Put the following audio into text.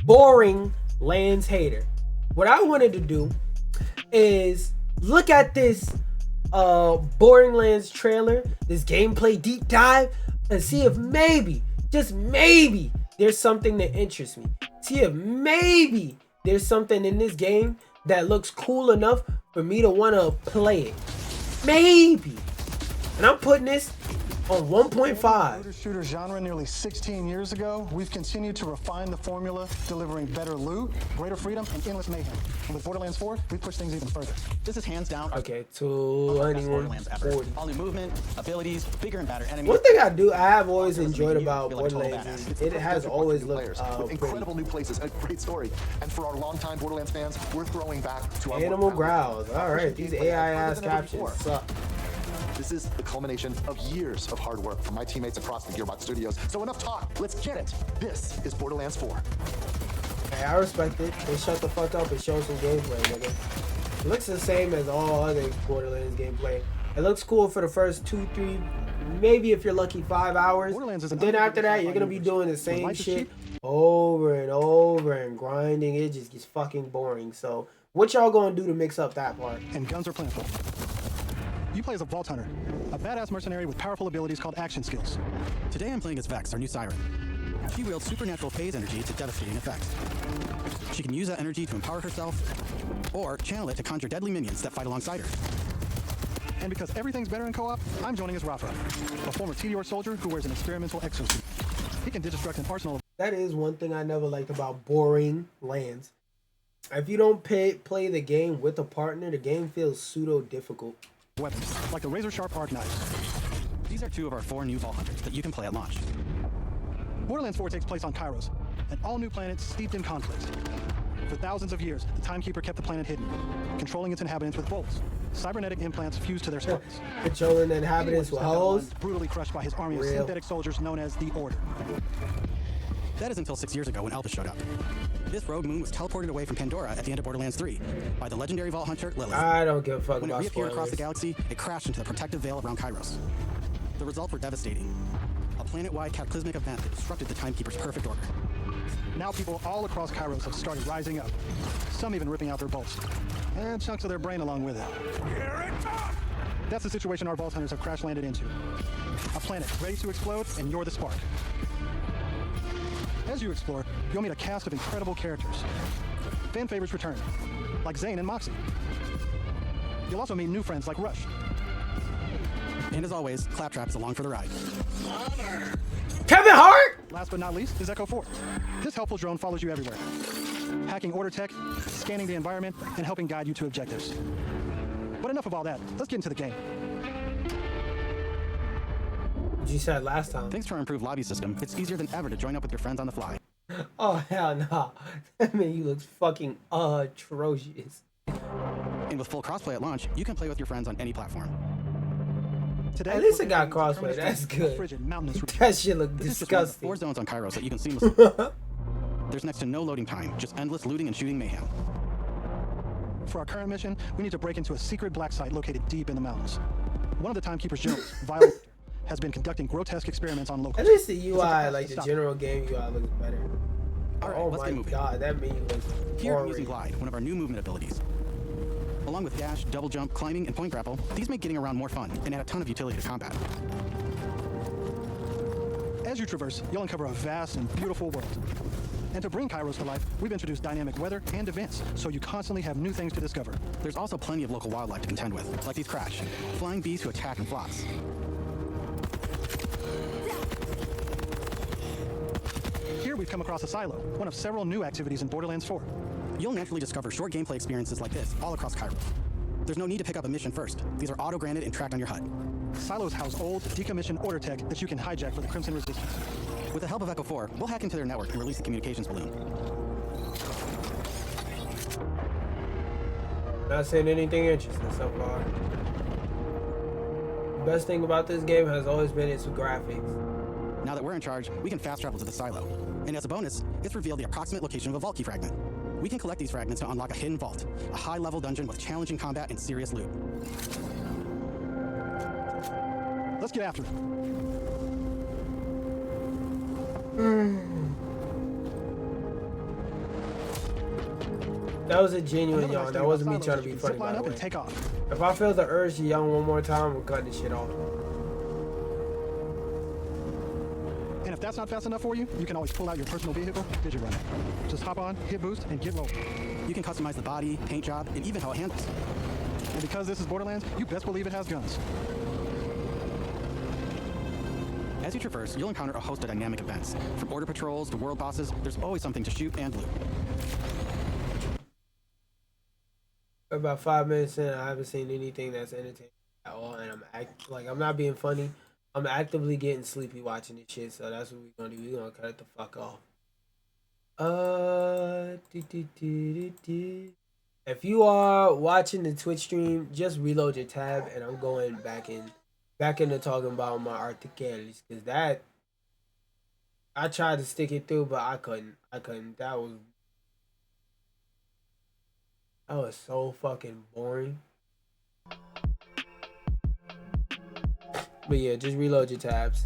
boring lands hater. What I wanted to do is look at this Borderlands trailer, this gameplay deep dive, and see if maybe, just maybe, there's something that interests me. See if maybe there's something in this game that looks cool enough for me to want to play it. Maybe. And I'm putting this on 1.5. Shooter genre nearly 16 years ago, we've continued to refine the formula, delivering better loot, greater freedom, and endless mayhem. And with Borderlands 4, we push things even further. This is hands down. Okay, 240. All new movement, abilities, bigger and better enemies. One thing I have always enjoyed about Borderlands is it has always looked with incredible new places and a great story. And for our longtime Borderlands fans, we're throwing back to our animal growls. All right, these AI ass captions suck. This is the culmination of years of hard work from my teammates across the Gearbox Studios. So enough talk, let's get it. This is Borderlands 4. Hey, I respect it. They shut the fuck up and show some gameplay, nigga. It looks the same as all other Borderlands gameplay. It looks cool for the first 2, 3, maybe if you're lucky 5 hours. And then after that, you're gonna be doing the same shit over and over and grinding. It just gets fucking boring. So what y'all gonna do to mix up that part? And guns are plentiful. You play as a Vault Hunter, a badass mercenary with powerful abilities called action skills. Today I'm playing as Vex, our new siren. She wields supernatural phase energy to devastating effects. She can use that energy to empower herself, or channel it to conjure deadly minions that fight alongside her. And because everything's better in co-op, I'm joining as Rafa, a former TDR soldier who wears an experimental exosuit. He can deconstruct an arsenal of... That is one thing I never liked about boring lands. If you don't play the game with a partner, the game feels pseudo-difficult. Weapons, like the razor-sharp arc knives. These are 2 of our 4 new Vault Hunters that you can play at launch. Borderlands 4 takes place on Kairos, an all-new planet steeped in conflict. For thousands of years, the Timekeeper kept the planet hidden, controlling its inhabitants with bolts, cybernetic implants fused to their spines. Controlling the inhabitants with holes? Brutally crushed by his army of synthetic soldiers known as the Order. That is until 6 years ago when Elvis showed up. This rogue moon was teleported away from Pandora at the end of Borderlands 3 by the legendary Vault Hunter Lilith. I don't give a fuck when about it reappeared spoilers. across the galaxy, it crashed into the protective veil around Kairos. The results were devastating. A planet-wide cataclysmic event that disrupted the Timekeeper's perfect order. Now people all across Kairos have started rising up, some even ripping out their bolts, and chunks of their brain along with it. That's the situation our Vault Hunters have crash-landed into. A planet ready to explode, and you're the spark. As you explore, you'll meet a cast of incredible characters. Fan favorites return, like Zane and Moxie. You'll also meet new friends like Rush. And as always, Claptrap is along for the ride. Kevin Hart! Last but not least is Echo 4. This helpful drone follows you everywhere, hacking order tech, scanning the environment, and helping guide you to objectives. But enough of all that. Let's get into the game. You said last time. Thanks to our improved lobby system, it's easier than ever to join up with your friends on the fly. Oh, hell no. That menu looks fucking atrocious. And with full crossplay at launch, you can play with your friends on any platform. Today, At least it got crossplay. That's good. That shit look disgusting. 4 zones on Kairos that you can seamlessly... There's next to no loading time, just endless looting and shooting mayhem. For our current mission, we need to break into a secret black site located deep in the mountains. One of the Timekeeper's generals, Violet, has been conducting grotesque experiments on locals. At least the UI, like the general game UI, looks better. Alright, Oh let's my get moving. god, that menu looks Here I'm horrid. using Glide, one of our new movement abilities. Along with dash, double jump, climbing, and point grapple, these make getting around more fun and add a ton of utility to combat. As you traverse, you'll uncover a vast and beautiful world. And to bring Kairos to life, we've introduced dynamic weather and events, so you constantly have new things to discover. There's also plenty of local wildlife to contend with, like these crash, flying bees who attack in flocks. Here we've come across a silo, one of several new activities in Borderlands 4. You'll naturally discover short gameplay experiences like this all across Kairos. There's no need to pick up a mission first. These are auto-granted and tracked on your HUD. Silos house old, decommissioned order tech that you can hijack for the Crimson Resistance. With the help of Echo 4, we'll hack into their network and release the communications balloon. Not saying anything interesting so far. The best thing about this game has always been its graphics. Now that we're in charge, we can fast travel to the silo. And as a bonus, it's revealed the approximate location of a vault key fragment. We can collect these fragments to unlock a hidden vault, a high-level dungeon with challenging combat and serious loot. Let's get after it. That was a genuine Another nice yawn. thing That about wasn't me silos trying is to you be can funny, zip line by the up and way. take off. If I feel the urge to yawn one more time, I'm cutting this shit off. And if that's not fast enough for you, you can always pull out your personal vehicle, Digirun. Just hop on, hit boost, and get rolling. You can customize the body, paint job, and even how it handles. And because this is Borderlands, you best believe it has guns. As you traverse, you'll encounter a host of dynamic events. From border patrols to world bosses, there's always something to shoot and loot. About 5 minutes in, I haven't seen anything that's entertaining at all, and I'm not being funny. I'm actively getting sleepy watching this shit, so that's what we're gonna do. We're gonna cut it the fuck off. If you are watching the Twitch stream, just reload your tab, and I'm going back into talking about my articles, because that I tried to stick it through, but I couldn't. That was so fucking boring. But yeah, just reload your tabs.